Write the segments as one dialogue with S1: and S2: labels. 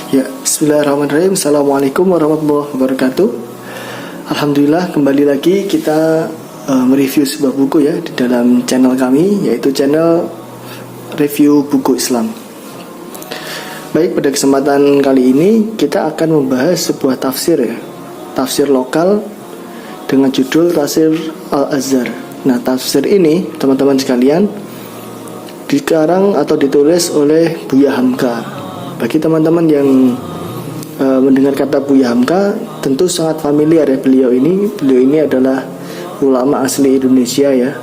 S1: Ya, bismillahirrahmanirrahim. Assalamualaikum warahmatullahi wabarakatuh. Alhamdulillah, kembali lagi kita mereview sebuah buku ya di dalam channel kami, yaitu channel review buku Islam. Baik, pada kesempatan kali ini kita akan membahas sebuah tafsir ya, tafsir lokal dengan judul Tafsir Al-Azhar. Nah, tafsir ini teman-teman sekalian dikarang atau ditulis oleh Buya Hamka. Bagi teman-teman yang mendengar kata Buya Hamka tentu sangat familiar ya beliau ini. Beliau ini adalah ulama asli Indonesia ya,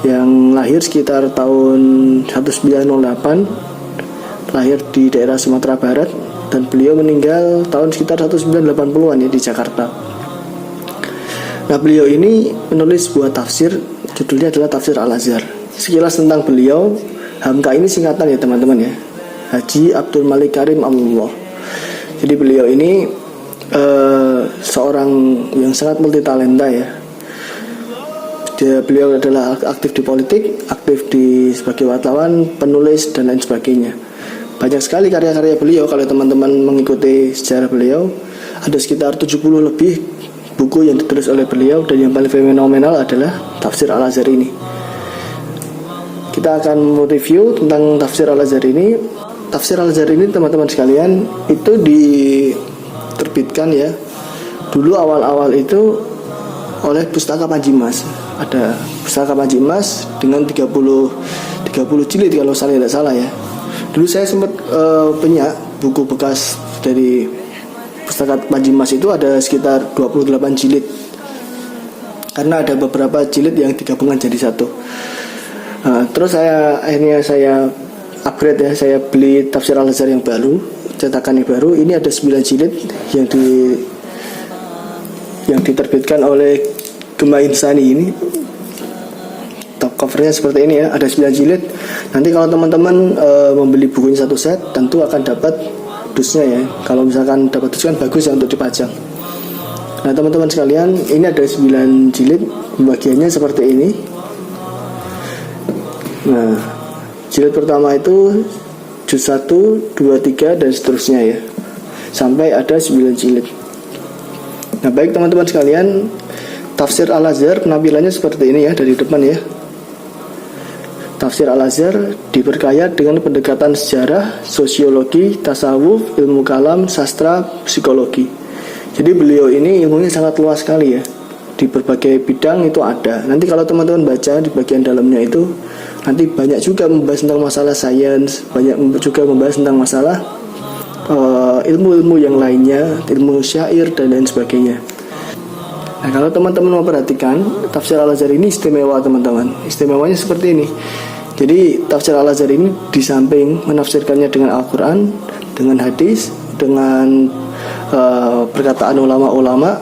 S1: yang lahir sekitar tahun 1908, lahir di daerah Sumatera Barat, dan beliau meninggal tahun sekitar 1980-an ya di Jakarta. Nah, beliau ini menulis sebuah tafsir, judulnya adalah Tafsir Al-Azhar. Sekilas tentang beliau, Hamka ini singkatan ya teman-teman ya, Haji Abdul Malik Karim Allah. Jadi beliau ini seorang yang sangat multitalenta ya. Beliau adalah aktif di politik, aktif sebagai wartawan, penulis dan lain sebagainya. Banyak sekali karya-karya beliau. Kalau teman-teman mengikuti sejarah beliau, ada sekitar 70 lebih buku yang ditulis oleh beliau, dan yang paling fenomenal adalah Tafsir Al-Azhar ini. Kita akan mereview tentang Tafsir Al-Azhar ini. Tafsir Al-Azhar ini teman-teman sekalian itu diterbitkan ya dulu awal-awal itu oleh Pustaka Panji Mas. Ada Pustaka Panji Mas dengan 30 jilid kalau saya tidak salah ya. Dulu saya sempat punya buku bekas dari Pustaka Panji Mas, itu ada sekitar 28 jilid, karena ada beberapa jilid yang digabungkan jadi satu. Terus akhirnya saya upgrade ya, saya beli Tafsir Al-Azhar yang baru, cetakan yang baru. Ini ada 9 jilid yang diterbitkan oleh Gema Insani ini. Top covernya seperti ini ya, ada 9 jilid. Nanti kalau teman-teman membeli bukunya satu set, tentu akan dapat dusnya ya. Kalau misalkan dapat dus kan bagus ya untuk dipajang. Nah teman-teman sekalian, ini ada 9 jilid, pembagiannya seperti ini. Nah, jilid pertama itu juz 1, 2, 3 dan seterusnya ya, sampai ada 9 jilid. Nah baik teman-teman sekalian, Tafsir Al-Azhar penampilannya seperti ini ya dari depan ya. Tafsir Al-Azhar diperkaya dengan pendekatan sejarah, sosiologi, tasawuf, ilmu kalam, sastra, psikologi. Jadi beliau ini ilmunya sangat luas sekali ya, di berbagai bidang itu ada. Nanti kalau teman-teman baca di bagian dalamnya itu, nanti banyak juga membahas tentang masalah sains, banyak juga membahas tentang masalah ilmu-ilmu yang lainnya, ilmu syair dan lain sebagainya. Nah kalau teman-teman memperhatikan, Tafsir Al-Azhar ini istimewa teman-teman. Istimewanya seperti ini. Jadi Tafsir Al-Azhar ini di samping menafsirkannya dengan Al-Quran, dengan hadis, dengan perkataan ulama-ulama,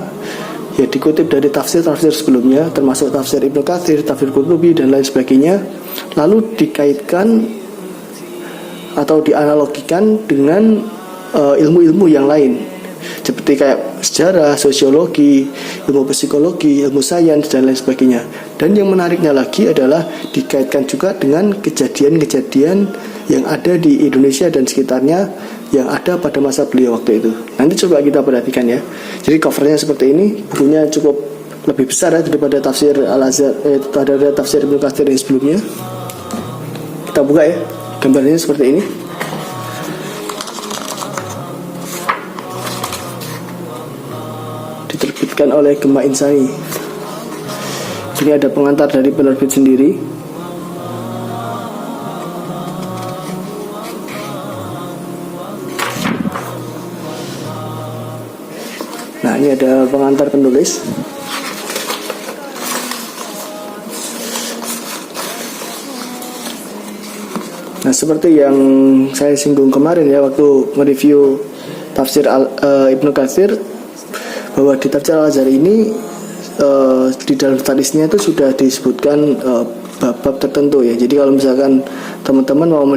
S1: ya dikutip dari tafsir-tafsir sebelumnya, termasuk tafsir Ibnu Katsir, tafsir Qurtubi dan lain sebagainya, lalu dikaitkan atau dianalogikan dengan ilmu-ilmu yang lain, seperti kayak sejarah, sosiologi, ilmu psikologi, ilmu sains dan lain sebagainya. Dan yang menariknya lagi adalah dikaitkan juga dengan kejadian-kejadian yang ada di Indonesia dan sekitarnya yang ada pada masa beliau waktu itu. Nanti coba kita perhatikan ya. Jadi covernya seperti ini, bukunya cukup lebih besar ya daripada Tafsir Al-Azhar, daripada Tafsir Ibnu Katsir yang sebelumnya. Kita buka ya, gambarnya seperti ini. Diterbitkan oleh Gema Insani. Ini ada pengantar dari penerbit sendiri. Nah ini ada pengantar penulis. Nah seperti yang saya singgung kemarin ya waktu mereview Tafsir Ibnu Katsir, bahwa di Tafsir Al-Azhar ini di dalam statisnya itu sudah disebutkan bab-bab tertentu ya. Jadi kalau misalkan teman-teman mau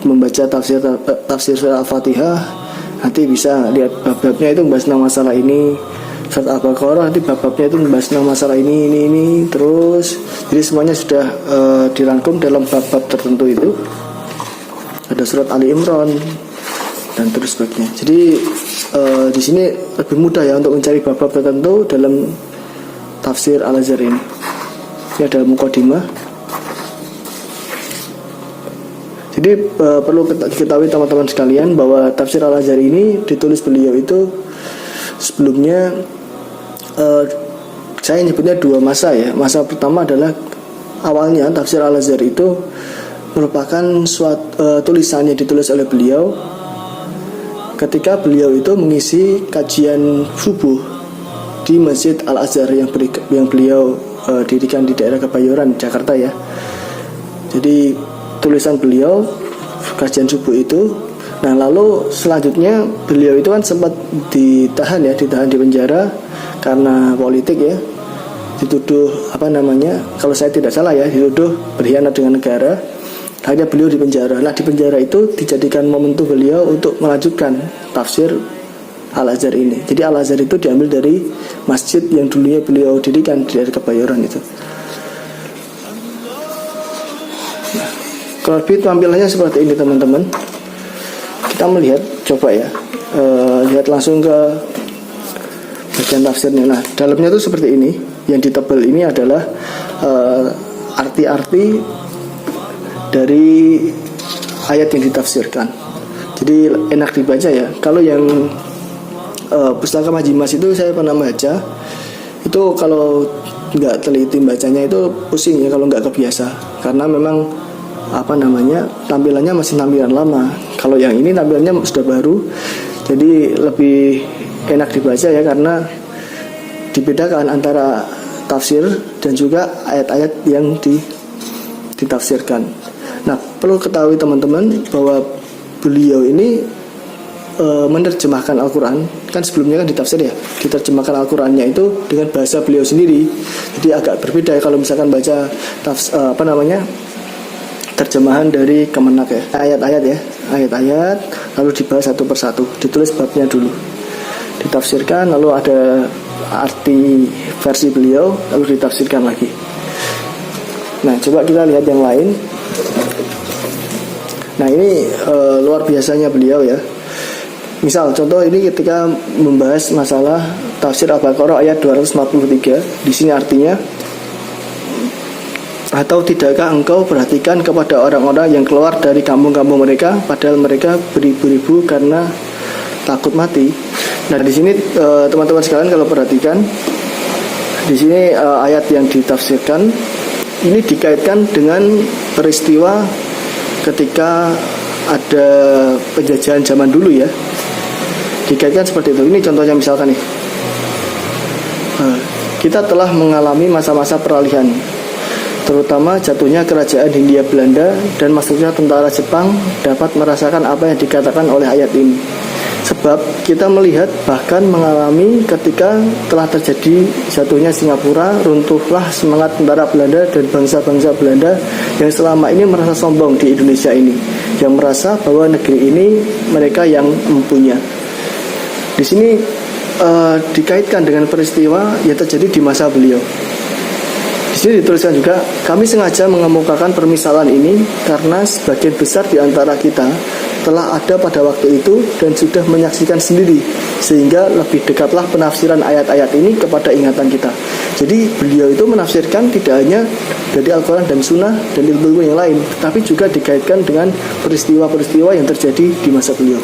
S1: membaca tafsir Al-Fatihah, nanti bisa lihat bab-babnya itu membahas tentang masalah ini. Surat Al-Baqarah nanti bab-babnya itu membahas tentang masalah ini terus. Jadi semuanya sudah dirangkum dalam bab-bab tertentu itu. Ada surat Ali Imran, dan terus sebagainya. Jadi di sini lebih mudah ya untuk mencari bab-bab tertentu dalam tafsir Al-Azhar ini. Ini ada mukadimah. Jadi perlu diketahui teman-teman sekalian bahwa tafsir Al-Azhar ini ditulis beliau itu sebelumnya saya nyebutnya dua masa ya. Masa pertama adalah awalnya tafsir Al-Azhar itu merupakan tulisan yang ditulis oleh beliau ketika beliau itu mengisi kajian subuh di Masjid Al-Azhar yang beliau dirikan di daerah Kebayoran, Jakarta ya. Jadi tulisan beliau kajian subuh itu. Nah lalu selanjutnya beliau itu kan sempat ditahan di penjara karena politik ya, dituduh kalau saya tidak salah ya, dituduh berkhianat dengan negara. Akhirnya beliau di penjara. Nah di penjara itu dijadikan momentum beliau untuk melanjutkan tafsir Al-Azhar ini. Jadi Al-Azhar itu diambil dari masjid yang dulunya beliau dirikan di daerah Kebayoran itu. Nah, kalau lebih tampilannya seperti ini teman-teman. Kita melihat, coba ya, lihat langsung ke bagian tafsirnya. Nah dalamnya itu seperti ini. Yang ditebal ini adalah arti-arti dari ayat yang ditafsirkan. Jadi enak dibaca ya. Kalau yang pustaka Majimas itu saya pernah baca, itu kalau nggak teliti bacanya itu pusing ya kalau nggak kebiasa, karena memang tampilannya masih tampilan lama. Kalau yang ini tampilannya sudah baru, jadi lebih enak dibaca ya, karena dibedakan antara tafsir dan juga ayat-ayat yang ditafsirkan. Nah, perlu ketahui teman-teman bahwa beliau ini menerjemahkan Al-Quran. Kan sebelumnya kan ditafsir ya, diterjemahkan Al-Qurannya itu dengan bahasa beliau sendiri. Jadi agak berbeda ya kalau misalkan baca terjemahan dari Kemenak ya, ayat-ayat lalu dibahas satu persatu, ditulis babnya dulu, ditafsirkan, lalu ada arti versi beliau, lalu ditafsirkan lagi. Nah coba kita lihat yang lain. Nah ini luar biasanya beliau ya. Misal contoh ini ketika membahas masalah tafsir Al-Baqarah ayat 243. Di sini artinya, atau tidakkah engkau perhatikan kepada orang-orang yang keluar dari kampung-kampung mereka, padahal mereka beribu-ribu karena takut mati. Nah di sini teman-teman sekalian kalau perhatikan, di sini ayat yang ditafsirkan ini dikaitkan dengan peristiwa ketika ada penjajahan zaman dulu ya. Dikaitkan seperti itu. Ini contohnya misalkan nih, kita telah mengalami masa-masa peralihan, terutama jatuhnya kerajaan Hindia Belanda dan masuknya tentara Jepang dapat merasakan apa yang dikatakan oleh ayat ini. Sebab kita melihat bahkan mengalami ketika telah terjadi jatuhnya Singapura, runtuhlah semangat tentara Belanda dan bangsa-bangsa Belanda yang selama ini merasa sombong di Indonesia ini, yang merasa bahwa negeri ini mereka yang mempunyai. Di sini dikaitkan dengan peristiwa yang terjadi di masa beliau. Di sini dituliskan juga, kami sengaja mengemukakan permisalan ini karena sebagian besar di antara kita telah ada pada waktu itu dan sudah menyaksikan sendiri, sehingga lebih dekatlah penafsiran ayat-ayat ini kepada ingatan kita. Jadi beliau itu menafsirkan tidak hanya dari Al-Quran dan Sunnah dan ilmu yang lain, tapi juga dikaitkan dengan peristiwa-peristiwa yang terjadi di masa beliau.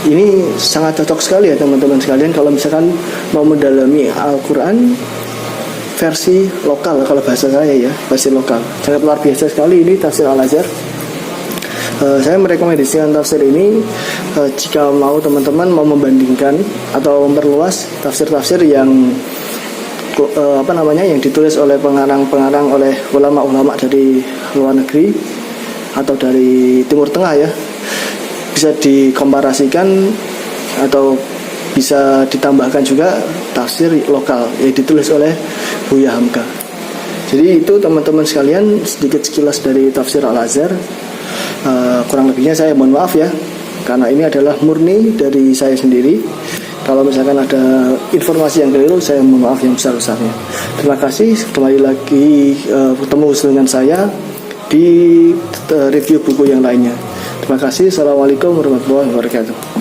S1: Ini sangat cocok sekali ya teman-teman sekalian kalau misalkan mau mendalami Al-Quran versi lokal, kalau bahasa saya ya, versi lokal. Sangat luar biasa sekali ini tafsir Al-Azhar. Saya merekomendasikan tafsir ini jika mau teman-teman mau membandingkan atau memperluas tafsir-tafsir yang yang ditulis oleh pengarang-pengarang, oleh ulama-ulama dari luar negeri atau dari Timur Tengah ya, bisa dikomparasikan atau bisa ditambahkan juga tafsir lokal yang ditulis oleh Buya Hamka. Jadi itu teman-teman sekalian sedikit sekilas dari tafsir Al-Azhar. Kurang lebihnya saya mohon maaf ya, karena ini adalah murni dari saya sendiri. Kalau misalkan ada informasi yang keliru, saya mohon maaf yang besar-besarnya. Terima kasih. Kembali lagi bertemu dengan saya di review buku yang lainnya. Terima kasih. Assalamualaikum warahmatullahi wabarakatuh.